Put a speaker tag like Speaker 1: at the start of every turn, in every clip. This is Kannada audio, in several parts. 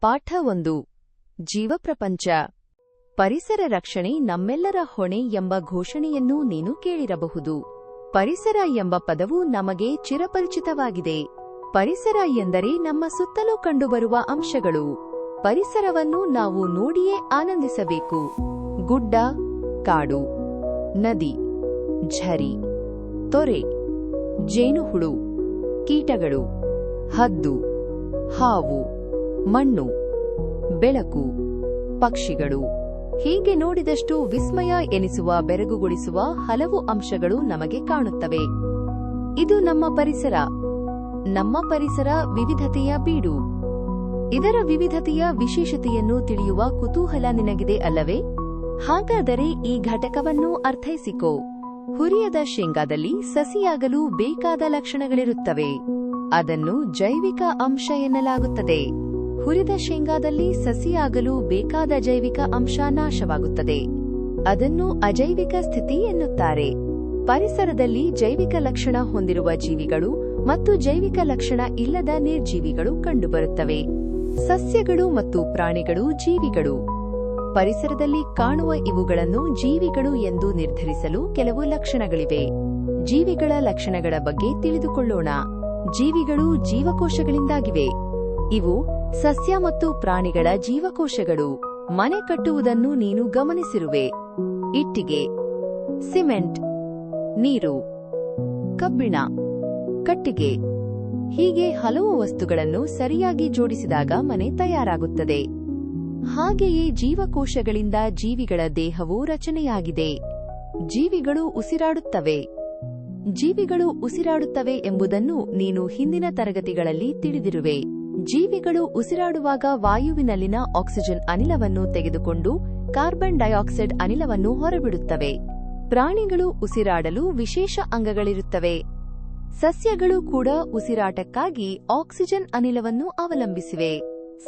Speaker 1: ಪಾಠ 1 ಜೀವಪ್ರಪಂಚ. ಪರಿಸರ ರಕ್ಷಣೆ ನಮ್ಮೆಲ್ಲರ ಹೊಣೆ ಎಂಬ ಘೋಷಣೆಯನ್ನು ನೀನು ಕೇಳಿರಬಹುದು. ಪರಿಸರ ಎಂಬ ಪದವು ನಮಗೆ ಚಿರಪರಿಚಿತವಾಗಿದೆ. ಪರಿಸರ ಎಂದರೆ ನಮ್ಮ ಸುತ್ತಲೂ ಕಂಡುಬರುವ ಅಂಶಗಳು. ಪರಿಸರವನ್ನು ನಾವು ನೋಡಿಯೇ ಆನಂದಿಸಬೇಕು. ಗುಡ್ಡ, ಕಾಡು, ನದಿ, ಝರಿ, ತೊರೆ, ಜೇನುಹುಳು, ಕೀಟಗಳು, ಹದ್ದು, ಹಾವು, ಮಣ್ಣು, ಬೆಳಕು, ಪಕ್ಷಿಗಳು, ಹೀಗೆ ನೋಡಿದಷ್ಟು ವಿಸ್ಮಯ ಎನಿಸುವ ಬೆರಗುಗೊಳಿಸುವ ಹಲವು ಅಂಶಗಳು ನಮಗೆ ಕಾಣುತ್ತವೆ. ಇದು ನಮ್ಮ ಪರಿಸರ. ನಮ್ಮ ಪರಿಸರ ವಿವಿಧತೆಯ ಬೀಡು. ಇದರ ವಿವಿಧತೆಯ ವಿಶೇಷತೆಯನ್ನು ತಿಳಿಯುವ ಕುತೂಹಲ ನಿನಗಿದೆ ಅಲ್ಲವೇ? ಹಾಗಾದರೆ ಈ ಘಟಕವನ್ನು ಅರ್ಥೈಸಿಕೋ. ಹುರಿಯದ ಶೇಂಗಾದಲ್ಲಿ ಸಸಿಯಾಗಲು ಬೇಕಾದ ಲಕ್ಷಣಗಳಿರುತ್ತವೆ. ಅದನ್ನು ಜೈವಿಕ ಅಂಶ ಎನ್ನಲಾಗುತ್ತದೆ. ಹುರಿದ ಶೇಂಗಾದಲ್ಲಿ ಸಸಿಯಾಗಲು ಬೇಕಾದ ಜೈವಿಕ ಅಂಶ ನಾಶವಾಗುತ್ತದೆ. ಅದನ್ನು ಅಜೈವಿಕ ಸ್ಥಿತಿ ಎನ್ನುತ್ತಾರೆ. ಪರಿಸರದಲ್ಲಿ ಜೈವಿಕ ಲಕ್ಷಣ ಹೊಂದಿರುವ ಜೀವಿಗಳು ಮತ್ತು ಜೈವಿಕ ಲಕ್ಷಣ ಇಲ್ಲದ ನಿರ್ಜೀವಿಗಳು ಕಂಡುಬರುತ್ತವೆ. ಸಸ್ಯಗಳು ಮತ್ತು ಪ್ರಾಣಿಗಳು ಜೀವಿಗಳು. ಪರಿಸರದಲ್ಲಿ ಕಾಣುವ ಇವುಗಳನ್ನು ಜೀವಿಗಳು ಎಂದು ನಿರ್ಧರಿಸಲು ಕೆಲವು ಲಕ್ಷಣಗಳಿವೆ. ಜೀವಿಗಳ ಲಕ್ಷಣಗಳ ಬಗ್ಗೆ ತಿಳಿದುಕೊಳ್ಳೋಣ. ಜೀವಿಗಳು ಜೀವಕೋಶಗಳಿಂದಾಗಿವೆ. ಇವು ಸಸ್ಯ ಮತ್ತು ಪ್ರಾಣಿಗಳ ಜೀವಕೋಶಗಳು. ಮನೆ ಕಟ್ಟುವುದನ್ನು ನೀನು ಗಮನಿಸಿರುವೆ. ಇಟ್ಟಿಗೆ, ಸಿಮೆಂಟ್, ನೀರು, ಕಬ್ಬಿಣ, ಕಟ್ಟಿಗೆ, ಹೀಗೆ ಹಲವು ವಸ್ತುಗಳನ್ನು ಸರಿಯಾಗಿ ಜೋಡಿಸಿದಾಗ ಮನೆ ತಯಾರಾಗುತ್ತದೆ. ಹಾಗೆಯೇ ಜೀವಕೋಶಗಳಿಂದ ಜೀವಿಗಳ ದೇಹವು ರಚನೆಯಾಗಿದೆ. ಜೀವಿಗಳು ಉಸಿರಾಡುತ್ತವೆ. ಜೀವಿಗಳು ಉಸಿರಾಡುತ್ತವೆ ಎಂಬುದನ್ನು ನೀನು ಹಿಂದಿನ ತರಗತಿಗಳಲ್ಲಿ ತಿಳಿದಿರುವೆ. ಜೀವಿಗಳು ಉಸಿರಾಡುವಾಗ ವಾಯುವಿನಲ್ಲಿನ ಆಕ್ಸಿಜನ್ ಅನಿಲವನ್ನು ತೆಗೆದುಕೊಂಡು ಕಾರ್ಬನ್ ಡೈಆಕ್ಸೈಡ್ ಅನಿಲವನ್ನು ಹೊರಬಿಡುತ್ತವೆ. ಪ್ರಾಣಿಗಳು ಉಸಿರಾಡಲು ವಿಶೇಷ ಅಂಗಗಳಿರುತ್ತವೆ. ಸಸ್ಯಗಳು ಕೂಡ ಉಸಿರಾಟಕ್ಕಾಗಿ ಆಕ್ಸಿಜನ್ ಅನಿಲವನ್ನು ಅವಲಂಬಿಸಿವೆ.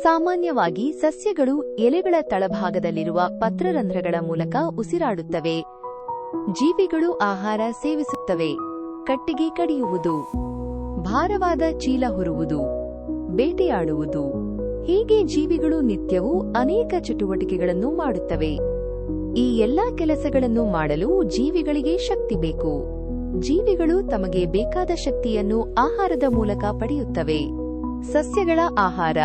Speaker 1: ಸಾಮಾನ್ಯವಾಗಿ ಸಸ್ಯಗಳು ಎಲೆಗಳ ತಳಭಾಗದಲ್ಲಿರುವ ಪತ್ರರಂಧ್ರಗಳ ಮೂಲಕ ಉಸಿರಾಡುತ್ತವೆ. ಜೀವಿಗಳು ಆಹಾರ ಸೇವಿಸುತ್ತವೆ. ಕಟ್ಟಿಗೆ ಕಡಿಯುವುದು, ಭಾರವಾದ ಚೀಲ ಹೊರುವುದು, ಬೇಟೆಯಾಡುವುದು, ಹೀಗೆ ಜೀವಿಗಳು ನಿತ್ಯವೂ ಅನೇಕ ಚಟುವಟಿಕೆಗಳನ್ನು ಮಾಡುತ್ತವೆ. ಈ ಎಲ್ಲಾ ಕೆಲಸಗಳನ್ನು ಮಾಡಲು ಜೀವಿಗಳಿಗೆ ಶಕ್ತಿ ಬೇಕು. ಜೀವಿಗಳು ತಮಗೆ ಬೇಕಾದ ಶಕ್ತಿಯನ್ನು ಆಹಾರದ ಮೂಲಕ ಪಡೆಯುತ್ತವೆ. ಸಸ್ಯಗಳ ಆಹಾರ.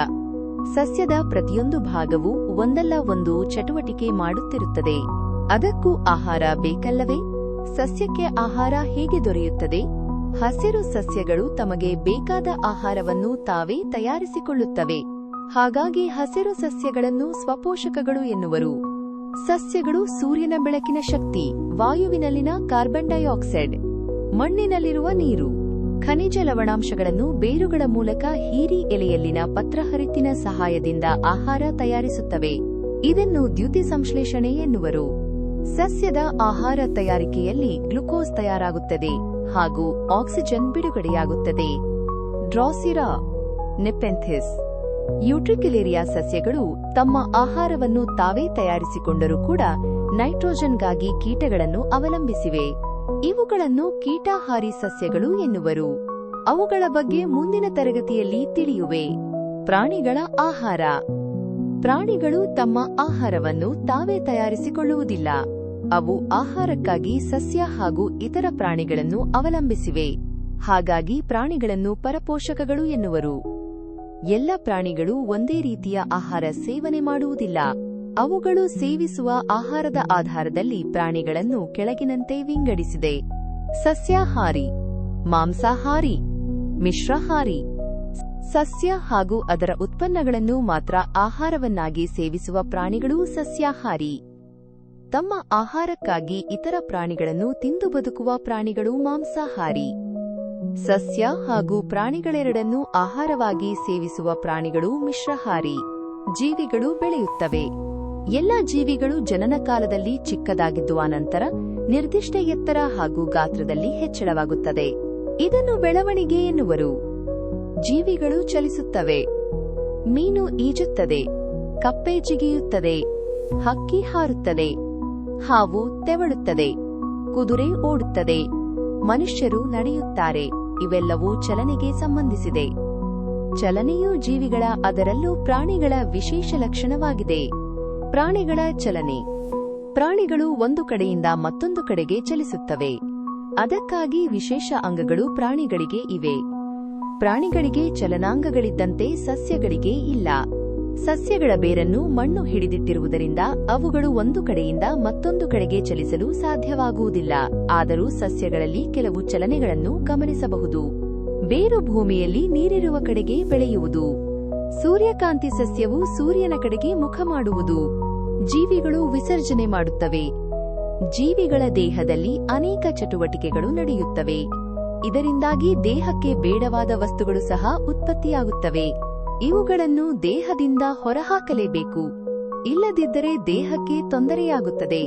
Speaker 1: ಸಸ್ಯದ ಪ್ರತಿಯೊಂದು ಭಾಗವೂ ಒಂದಲ್ಲ ಒಂದು ಚಟುವಟಿಕೆ ಮಾಡುತ್ತಿರುತ್ತದೆ. ಅದಕ್ಕೂ ಆಹಾರ ಬೇಕಲ್ಲವೇ? ಸಸ್ಯಕ್ಕೆ ಆಹಾರ ಹೇಗೆ ದೊರೆಯುತ್ತದೆ? ಹಸಿರು ಸಸ್ಯಗಳು ತಮಗೆ ಬೇಕಾದ ಆಹಾರವನ್ನು ತಾವೇ ತಯಾರಿಸಿಕೊಳ್ಳುತ್ತವೆ. ಹಾಗಾಗಿ ಹಸಿರು ಸಸ್ಯಗಳನ್ನು ಸ್ವಪೋಷಕಗಳು ಎನ್ನುವರು. ಸಸ್ಯಗಳು ಸೂರ್ಯನ ಬೆಳಕಿನ ಶಕ್ತಿ, ವಾಯುವಿನಲ್ಲಿನ ಕಾರ್ಬನ್ ಡೈಆಕ್ಸೈಡ್, ಮಣ್ಣಿನಲ್ಲಿರುವ ನೀರು, ಖನಿಜ ಲವಣಾಂಶಗಳನ್ನು ಬೇರುಗಳ ಮೂಲಕ ಹೀರಿ ಎಲೆಯಲ್ಲಿನ ಪತ್ರಹರಿತ್ತಿನ ಸಹಾಯದಿಂದ ಆಹಾರ ತಯಾರಿಸುತ್ತವೆ. ಇದನ್ನು ದ್ಯುತಿ ಸಂಶ್ಲೇಷಣೆ ಎನ್ನುವರು. ಸಸ್ಯದ ಆಹಾರ ತಯಾರಿಕೆಯಲ್ಲಿ ಗ್ಲುಕೋಸ್ ತಯಾರಾಗುತ್ತದೆ ಹಾಗೂ ಆಕ್ಸಿಜನ್ ಬಿಡುಗಡೆಯಾಗುತ್ತದೆ. ಡ್ರಾಸಿರಾ, ನೆಪೆಂಥಿಸ್, ಯೂಟ್ರಿಕ್ಯುಲೇರಿಯಾ ಸಸ್ಯಗಳು ತಮ್ಮ ಆಹಾರವನ್ನು ತಾವೇ ತಯಾರಿಸಿಕೊಂಡರೂ ಕೂಡ ನೈಟ್ರೋಜನ್ಗಾಗಿ ಕೀಟಗಳನ್ನು ಅವಲಂಬಿಸಿವೆ. ಇವುಗಳನ್ನು ಕೀಟಾಹಾರಿ ಸಸ್ಯಗಳು ಎನ್ನುವರು. ಅವುಗಳ ಬಗ್ಗೆ ಮುಂದಿನ ತರಗತಿಯಲ್ಲಿ ತಿಳಿಯುವೆ. ಪ್ರಾಣಿಗಳ ಆಹಾರ. ಪ್ರಾಣಿಗಳು ತಮ್ಮ ಆಹಾರವನ್ನು ತಾವೇ ತಯಾರಿಸಿಕೊಳ್ಳುವುದಿಲ್ಲ. ಅವು ಆಹಾರಕ್ಕಾಗಿ ಸಸ್ಯ ಹಾಗೂ ಇತರ ಪ್ರಾಣಿಗಳನ್ನು ಅವಲಂಬಿಸಿವೆ. ಹಾಗಾಗಿ ಪ್ರಾಣಿಗಳನ್ನು ಪರಪೋಷಕಗಳು ಎನ್ನುವರು. ಎಲ್ಲ ಪ್ರಾಣಿಗಳು ಒಂದೇ ರೀತಿಯ ಆಹಾರ ಸೇವನೆ ಮಾಡುವುದಿಲ್ಲ. ಅವುಗಳು ಸೇವಿಸುವ ಆಹಾರದ ಆಧಾರದಲ್ಲಿ ಪ್ರಾಣಿಗಳನ್ನು ಕೆಳಗಿನಂತೆ ವಿಂಗಡಿಸಿದೆ. ಸಸ್ಯಾಹಾರಿ, ಮಾಂಸಾಹಾರಿ, ಮಿಶ್ರಹಾರಿ. ಸಸ್ಯ ಹಾಗೂ ಅದರ ಉತ್ಪನ್ನಗಳನ್ನು ಮಾತ್ರ ಆಹಾರವನ್ನಾಗಿ ಸೇವಿಸುವ ಪ್ರಾಣಿಗಳು ಸಸ್ಯಾಹಾರಿ. ತಮ್ಮ ಆಹಾರಕ್ಕಾಗಿ ಇತರ ಪ್ರಾಣಿಗಳನ್ನು ತಿಂದು ಬದುಕುವ ಪ್ರಾಣಿಗಳು ಮಾಂಸಾಹಾರಿ. ಸಸ್ಯ ಹಾಗೂ ಪ್ರಾಣಿಗಳೆರಡನ್ನೂ ಆಹಾರವಾಗಿ ಸೇವಿಸುವ ಪ್ರಾಣಿಗಳು ಮಿಶ್ರಹಾರಿ. ಜೀವಿಗಳು ಬೆಳೆಯುತ್ತವೆ. ಎಲ್ಲ ಜೀವಿಗಳು ಜನನ ಕಾಲದಲ್ಲಿ ಚಿಕ್ಕದಾಗಿದ್ದು ಅನಂತರ ನಿರ್ದಿಷ್ಟ ಎತ್ತರ ಹಾಗೂ ಗಾತ್ರದಲ್ಲಿ ಹೆಚ್ಚಳವಾಗುತ್ತದೆ. ಇದನ್ನು ಬೆಳವಣಿಗೆ ಎನ್ನುವರು. ಜೀವಿಗಳು ಚಲಿಸುತ್ತವೆ. ಮೀನು ಈಜುತ್ತದೆ, ಕಪ್ಪೆ ಜಿಗಿಯುತ್ತದೆ, ಹಕ್ಕಿ ಹಾರುತ್ತದೆ, ಹಾವು ತೆವಳುತ್ತದೆ, ಕುದುರೆ ಓಡುತ್ತದೆ, ಮನುಷ್ಯರು ನಡೆಯುತ್ತಾರೆ. ಇವೆಲ್ಲವೂ ಚಲನೆಗೆ ಸಂಬಂಧಿಸಿದೆ. ಚಲನೆಯು ಜೀವಿಗಳ ಅದರಲ್ಲೂ ಪ್ರಾಣಿಗಳ ವಿಶೇಷ ಲಕ್ಷಣವಾಗಿದೆ. ಪ್ರಾಣಿಗಳ ಚಲನೆ. ಪ್ರಾಣಿಗಳು ಒಂದು ಕಡೆಯಿಂದ ಮತ್ತೊಂದು ಕಡೆಗೆ ಚಲಿಸುತ್ತವೆ. ಅದಕ್ಕಾಗಿ ವಿಶೇಷ ಅಂಗಗಳು ಪ್ರಾಣಿಗಳಿಗೆ ಇವೆ. ಪ್ರಾಣಿಗಳಿಗೆ ಚಲನಾಂಗಗಳಿದ್ದಂತೆ ಸಸ್ಯಗಳಿಗೆ ಇಲ್ಲ. ಸಸ್ಯಗಳ ಬೇರನ್ನು ಮಣ್ಣು ಹಿಡಿದಿಟ್ಟಿರುವುದರಿಂದ ಅವುಗಳು ಒಂದು ಕಡೆಯಿಂದ ಮತ್ತೊಂದು ಕಡೆಗೆ ಚಲಿಸಲು ಸಾಧ್ಯವಾಗುವುದಿಲ್ಲ. ಆದರೂ ಸಸ್ಯಗಳಲ್ಲಿ ಕೆಲವು ಚಲನೆಗಳನ್ನು ಗಮನಿಸಬಹುದು. ಬೇರು ಭೂಮಿಯಲ್ಲಿ ನೀರಿರುವ ಕಡೆಗೆ ಬೆಳೆಯುವುದು. ಸೂರ್ಯಕಾಂತಿ ಸಸ್ಯವು ಸೂರ್ಯನ ಕಡೆಗೆ ಮುಖ ಮಾಡುವುದು. ಜೀವಿಗಳು ವಿಸರ್ಜನೆ ಮಾಡುತ್ತವೆ. ಜೀವಿಗಳ ದೇಹದಲ್ಲಿ ಅನೇಕ ಚಟುವಟಿಕೆಗಳು ನಡೆಯುತ್ತವೆ. ಇದರಿಂದಾಗಿ ದೇಹಕ್ಕೆ ಬೇಡವಾದ ವಸ್ತುಗಳು ಸಹ ಉತ್ಪತ್ತಿಯಾಗುತ್ತವೆ. ಇವುಗಳನ್ನು ದೇಹದಿಂದ ಹೊರಹಾಕಲೇಬೇಕು. ಇಲ್ಲದಿದ್ದರೆ ದೇಹಕ್ಕೆ ತೊಂದರೆಯಾಗುತ್ತದೆ.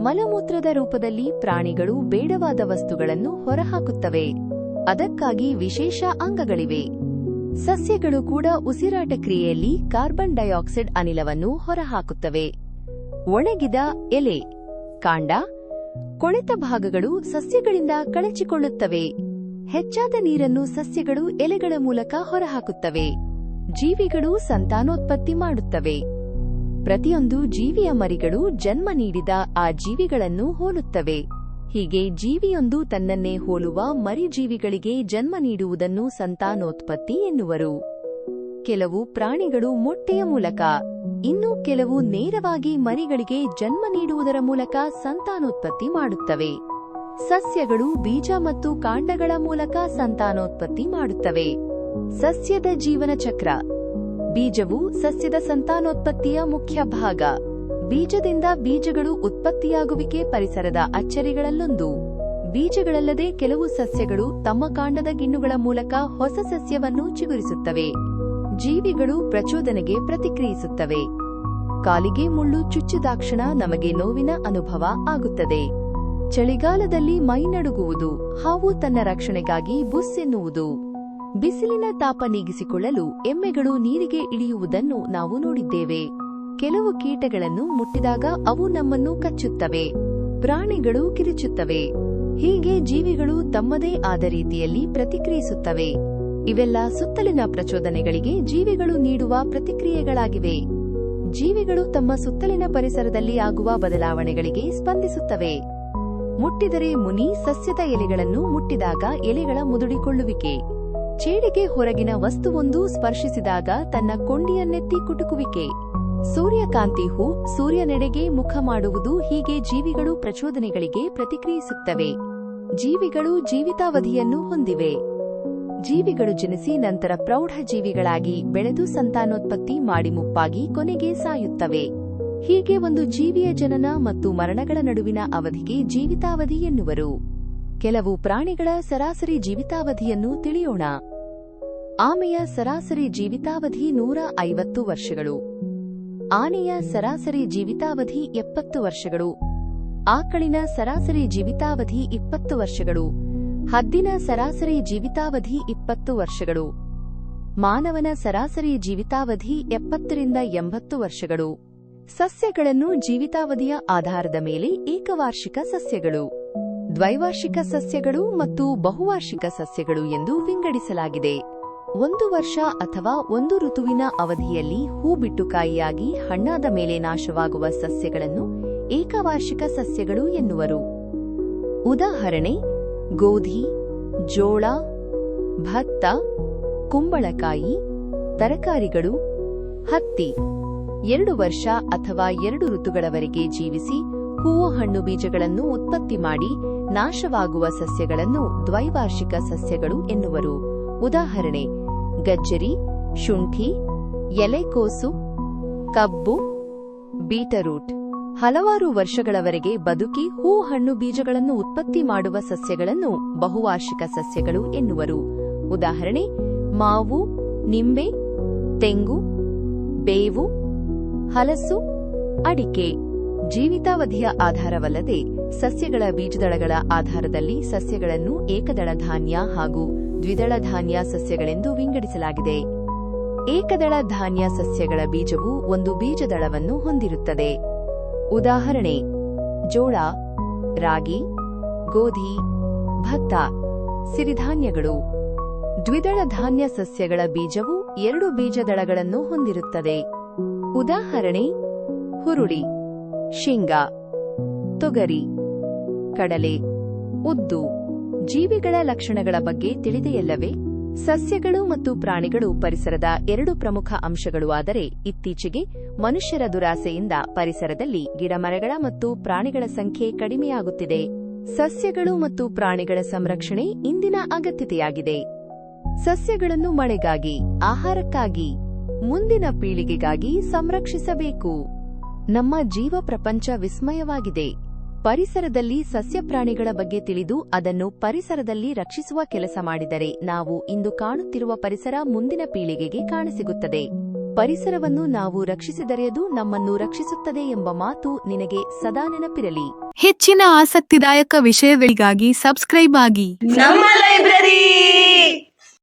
Speaker 1: ಮಲಮೂತ್ರದ ರೂಪದಲ್ಲಿ ಪ್ರಾಣಿಗಳು ಬೇಡವಾದ ವಸ್ತುಗಳನ್ನು ಹೊರಹಾಕುತ್ತವೆ. ಅದಕ್ಕಾಗಿ ವಿಶೇಷ ಅಂಗಗಳಿವೆ. ಸಸ್ಯಗಳು ಕೂಡ ಉಸಿರಾಟ ಕ್ರಿಯೆಯಲ್ಲಿ ಕಾರ್ಬನ್ ಡೈಆಕ್ಸೈಡ್ ಅನಿಲವನ್ನು ಹೊರಹಾಕುತ್ತವೆ. ಒಣಗಿದ ಎಲೆ, ಕಾಂಡ, ಕೊಳೆತ ಭಾಗಗಳು ಸಸ್ಯಗಳಿಂದ ಕಳಚಿಕೊಳ್ಳುತ್ತವೆ. ಹೆಚ್ಚಾದ ನೀರನ್ನು ಸಸ್ಯಗಳು ಎಲೆಗಳ ಮೂಲಕ ಹೊರಹಾಕುತ್ತವೆ. ಜೀವಿಗಳು ಸಂತಾನೋತ್ಪತ್ತಿ ಮಾಡುತ್ತವೆ. ಪ್ರತಿಯೊಂದು ಜೀವಿಯ ಮರಿಗಳು ಜನ್ಮ ನೀಡಿದ ಆ ಜೀವಿಗಳನ್ನು ಹೋಲುತ್ತವೆ. ಹೀಗೆ ಜೀವಿಯೊಂದು ತನ್ನನ್ನೇ ಹೋಲುವ ಮರಿಜೀವಿಗಳಿಗೆ ಜನ್ಮ ನೀಡುವುದನ್ನು ಸಂತಾನೋತ್ಪತ್ತಿ ಎನ್ನುವರು. ಕೆಲವು ಪ್ರಾಣಿಗಳು ಮೊಟ್ಟೆಯ ಮೂಲಕ, ಇನ್ನು ಕೆಲವು ನೇರವಾಗಿ ಮರಿಗಳಿಗೆ ಜನ್ಮ ನೀಡುವುದರ ಮೂಲಕ ಸಂತಾನೋತ್ಪತ್ತಿ ಮಾಡುತ್ತವೆ. ಸಸ್ಯಗಳು ಬೀಜ ಮತ್ತು ಕಾಂಡಗಳ ಮೂಲಕ ಸಂತಾನೋತ್ಪತ್ತಿ ಮಾಡುತ್ತವೆ. ಸಸ್ಯದ ಜೀವನ ಚಕ್ರ. ಬೀಜವು ಸಸ್ಯದ ಸಂತಾನೋತ್ಪತ್ತಿಯ ಮುಖ್ಯ ಭಾಗ. ಬೀಜದಿಂದ ಬೀಜಗಳು ಉತ್ಪತ್ತಿಯಾಗುವಿಕೆ ಪರಿಸರದ ಅಚ್ಚರಿಗಳಲ್ಲೊಂದು. ಬೀಜಗಳಲ್ಲದೆ ಕೆಲವು ಸಸ್ಯಗಳು ತಮ್ಮ ಕಾಂಡದ ಗಿಣ್ಣುಗಳ ಮೂಲಕ ಹೊಸ ಸಸ್ಯವನ್ನು ಚಿಗುರಿಸುತ್ತವೆ. ಜೀವಿಗಳು ಪ್ರಚೋದನೆಗೆ ಪ್ರತಿಕ್ರಿಯಿಸುತ್ತವೆ. ಕಾಲಿಗೆ ಮುಳ್ಳು ಚುಚ್ಚಿದಾಕ್ಷಣ ನಮಗೆ ನೋವಿನ ಅನುಭವ ಆಗುತ್ತದೆ. ಚಳಿಗಾಲದಲ್ಲಿ ಮೈ ನಡುಗುವುದು, ಹಾವು ತನ್ನ ರಕ್ಷಣೆಗಾಗಿ ಬುಸ್ ಎನ್ನುವುದು. ಬಿಸಿಲಿನ ತಾಪ ನೀಗಿಸಿಕೊಳ್ಳಲು ಎಮ್ಮೆಗಳು ನೀರಿಗೆ ಇಳಿಯುವುದನ್ನು ನಾವು ನೋಡಿದ್ದೇವೆ. ಕೆಲವು ಕೀಟಗಳನ್ನು ಮುಟ್ಟಿದಾಗ ಅವು ನಮ್ಮನ್ನು ಕಚ್ಚುತ್ತವೆ. ಪ್ರಾಣಿಗಳು ಕಿರುಚುತ್ತವೆ. ಹೀಗೆ ಜೀವಿಗಳು ತಮ್ಮದೇ ಆದ ರೀತಿಯಲ್ಲಿ ಪ್ರತಿಕ್ರಿಯಿಸುತ್ತವೆ. ಇವೆಲ್ಲ ಸುತ್ತಲಿನ ಪ್ರಚೋದನೆಗಳಿಗೆ ಜೀವಿಗಳು ನೀಡುವ ಪ್ರತಿಕ್ರಿಯೆಗಳಾಗಿವೆ. ಜೀವಿಗಳು ತಮ್ಮ ಸುತ್ತಲಿನ ಪರಿಸರದಲ್ಲಿ ಆಗುವ ಬದಲಾವಣೆಗಳಿಗೆ ಸ್ಪಂದಿಸುತ್ತವೆ. ಮುಟ್ಟಿದರೆ ಮುನಿ ಸಸ್ಯದ ಎಲೆಗಳನ್ನು ಮುಟ್ಟಿದಾಗ ಎಲೆಗಳ ಮುದುಡಿಕೊಳ್ಳುವಿಕೆ. ಚೇಡಿಗೆ ಹೊರಗಿನ ವಸ್ತುವೊಂದು ಸ್ಪರ್ಶಿಸಿದಾಗ ತನ್ನ ಕೊಂಡಿಯನ್ನೆತ್ತಿ ಕುಟುಕುವಿಕೆ. ಸೂರ್ಯಕಾಂತಿ ಹೂ ಸೂರ್ಯನೆಡೆಗೆ ಮುಖ ಮಾಡುವುದು. ಹೀಗೆ ಜೀವಿಗಳು ಪ್ರಚೋದನೆಗಳಿಗೆ ಪ್ರತಿಕ್ರಿಯಿಸುತ್ತವೆ. ಜೀವಿಗಳು ಜೀವಿತಾವಧಿಯನ್ನು ಹೊಂದಿವೆ. ಜೀವಿಗಳು ಜನಿಸಿ ನಂತರ ಪ್ರೌಢ ಜೀವಿಗಳಾಗಿ ಬೆಳೆದು ಸಂತಾನೋತ್ಪತ್ತಿ ಮಾಡಿ ಮುಪ್ಪಾಗಿ ಕೊನೆಗೆ ಸಾಯುತ್ತವೆ. ಹೀಗೆ ಒಂದು ಜೀವಿಯ ಜನನ ಮತ್ತು ಮರಣಗಳ ನಡುವಿನ ಅವಧಿಗೆ ಜೀವಿತಾವಧಿ ಎನ್ನುವರು. ಕೆಲವು ಪ್ರಾಣಿಗಳ ಸರಾಸರಿ ಜೀವಿತಾವಧಿಯನ್ನು ತಿಳಿಯೋಣ. ಆಮೆಯ ಸರಾಸರಿ ಜೀವಿತಾವಧಿ 150 ವರ್ಷಗಳು. ಆನೆಯ ಸರಾಸರಿ ಜೀವಿತಾವಧಿ 70 ವರ್ಷಗಳು. ಆಕಳಿನ ಸರಾಸರಿ ಜೀವಿತಾವಧಿ 20 ವರ್ಷಗಳು. ಹದ್ದಿನ ಸರಾಸರಿ ಜೀವಿತಾವಧಿ 20 ವರ್ಷಗಳು. ಮಾನವನ ಸರಾಸರಿ ಜೀವಿತಾವಧಿ 70 ರಿಂದ 80 ವರ್ಷಗಳು. ಸಸ್ಯಗಳನ್ನು ಜೀವಿತಾವಧಿಯ ಆಧಾರದ ಮೇಲೆ ಏಕವಾರ್ಷಿಕ ಸಸ್ಯಗಳು, ದ್ವೈವಾರ್ಷಿಕ ಸಸ್ಯಗಳು ಮತ್ತು ಬಹುವಾರ್ಷಿಕ ಸಸ್ಯಗಳು ಎಂದು ವಿಂಗಡಿಸಲಾಗಿದೆ. 1 ವರ್ಷ ಅಥವಾ 1 ಋತುವಿನ ಅವಧಿಯಲ್ಲಿ ಹೂ ಬಿಟ್ಟು ಕಾಯಿಯಾಗಿ ಹಣ್ಣಾದ ಮೇಲೆ ನಾಶವಾಗುವ ಸಸ್ಯಗಳನ್ನು ಏಕವಾರ್ಷಿಕ ಸಸ್ಯಗಳು ಎನ್ನುವರು. ಉದಾಹರಣೆ: ಗೋಧಿ, ಜೋಳ, ಭತ್ತ, ಕುಂಬಳಕಾಯಿ, ತರಕಾರಿಗಳು, ಹತ್ತಿ. 2 ವರ್ಷ ಅಥವಾ 2 ಋತುಗಳವರೆಗೆ ಜೀವಿಸಿ ಹೂವು ಹಣ್ಣು ಬೀಜಗಳನ್ನು ಉತ್ಪತ್ತಿ ಮಾಡಿ ನಾಶವಾಗುವ ಸಸ್ಯಗಳನ್ನು ದ್ವೈವಾರ್ಷಿಕ ಸಸ್ಯಗಳು ಎನ್ನುವರು. ಉದಾಹರಣೆ: ಗಜ್ಜರಿ, ಶುಂಠಿ, ಎಲೆಕೋಸು, ಕಬ್ಬು, ಬೀಟರೂಟ್. ಹಲವಾರು ವರ್ಷಗಳವರೆಗೆ ಬದುಕಿ ಹೂ ಹಣ್ಣು ಬೀಜಗಳನ್ನು ಉತ್ಪತ್ತಿ ಮಾಡುವ ಸಸ್ಯಗಳನ್ನು ಬಹುವಾರ್ಷಿಕ ಸಸ್ಯಗಳು ಎನ್ನುವರು. ಉದಾಹರಣೆ: ಮಾವು, ನಿಂಬೆ, ತೆಂಗು, ಬೇವು, ಹಲಸು, ಅಡಿಕೆ. ಜೀವಿತಾವಧಿಯ ಆಧಾರವಲ್ಲದೆ ಸಸ್ಯಗಳ ಬೀಜದಳಗಳ ಆಧಾರದಲ್ಲಿ ಸಸ್ಯಗಳನ್ನು ಏಕದಳ ಧಾನ್ಯ ಹಾಗೂ ದ್ವಿದಳ ಧಾನ್ಯ ಸಸ್ಯಗಳೆಂದು ವಿಂಗಡಿಸಲಾಗಿದೆ. ಏಕದಳ ಧಾನ್ಯ ಸಸ್ಯಗಳ ಬೀಜವು ಒಂದು ಬೀಜದಳವನ್ನು ಹೊಂದಿರುತ್ತದೆ. ಉದಾಹರಣೆ: ಜೋಳ, ರಾಗಿ, ಗೋಧಿ, ಭತ್ತ. ಸಿರಿಧಾನ್ಯಗಳು. ದ್ವಿದಳ ಧಾನ್ಯ ಸಸ್ಯಗಳ ಬೀಜವು 2 ಬೀಜದಳಗಳನ್ನು ಹೊಂದಿರುತ್ತದೆ. ಉದಾಹರಣೆ: ಹುರುಳಿ, ಶೇಂಗಾ, ತೊಗರಿ, ಕಡಲೆ, ಉದ್ದು. ಜೀವಿಗಳ ಲಕ್ಷಣಗಳ ಬಗ್ಗೆ ತಿಳಿದೆಯಲ್ಲವೇ? ಸಸ್ಯಗಳು ಮತ್ತು ಪ್ರಾಣಿಗಳು ಪರಿಸರದ 2 ಪ್ರಮುಖ ಅಂಶಗಳು. ಆದರೆ ಇತ್ತೀಚೆಗೆ ಮನುಷ್ಯರ ದುರಾಸೆಯಿಂದ ಪರಿಸರದಲ್ಲಿ ಗಿಡಮರಗಳ ಮತ್ತು ಪ್ರಾಣಿಗಳ ಸಂಖ್ಯೆ ಕಡಿಮೆಯಾಗುತ್ತಿದೆ. ಸಸ್ಯಗಳು ಮತ್ತು ಪ್ರಾಣಿಗಳ ಸಂರಕ್ಷಣೆ ಇಂದಿನ ಅಗತ್ಯತೆಯಾಗಿದೆ. ಸಸ್ಯಗಳನ್ನು ಮಳೆಗಾಗಿ, ಆಹಾರಕ್ಕಾಗಿ, ಮುಂದಿನ ಪೀಳಿಗೆಗಾಗಿ ಸಂರಕ್ಷಿಸಬೇಕು. ನಮ್ಮ ಜೀವ ಪ್ರಪಂಚ ವಿಸ್ಮಯವಾಗಿದೆ. ಪರಿಸರದಲ್ಲಿ ಸಸ್ಯ ಪ್ರಾಣಿಗಳ ಬಗ್ಗೆ ತಿಳಿದು ಅದನ್ನು ಪರಿಸರದಲ್ಲಿ ರಕ್ಷಿಸುವ ಕೆಲಸ ಮಾಡಿದರೆ ನಾವು ಇಂದು ಕಾಣುತ್ತಿರುವ ಪರಿಸರ ಮುಂದಿನ ಪೀಳಿಗೆಗೆ ಕಾಣಸಿಗುತ್ತದೆ. ಪರಿಸರವನ್ನು ನಾವು ರಕ್ಷಿಸಿದರೆ ಅದು ನಮ್ಮನ್ನು ರಕ್ಷಿಸುತ್ತದೆ ಎಂಬ ಮಾತು ನಿನಗೆ ಸದಾ ನೆನಪಿರಲಿ.
Speaker 2: ಹೆಚ್ಚಿನ ಆಸಕ್ತಿದಾಯಕ ವಿಷಯಗಳಿಗಾಗಿ ಸಬ್ಸ್ಕ್ರೈಬ್ ಆಗಿ
Speaker 3: ನಮ್ಮ ಲೈಬ್ರರಿ.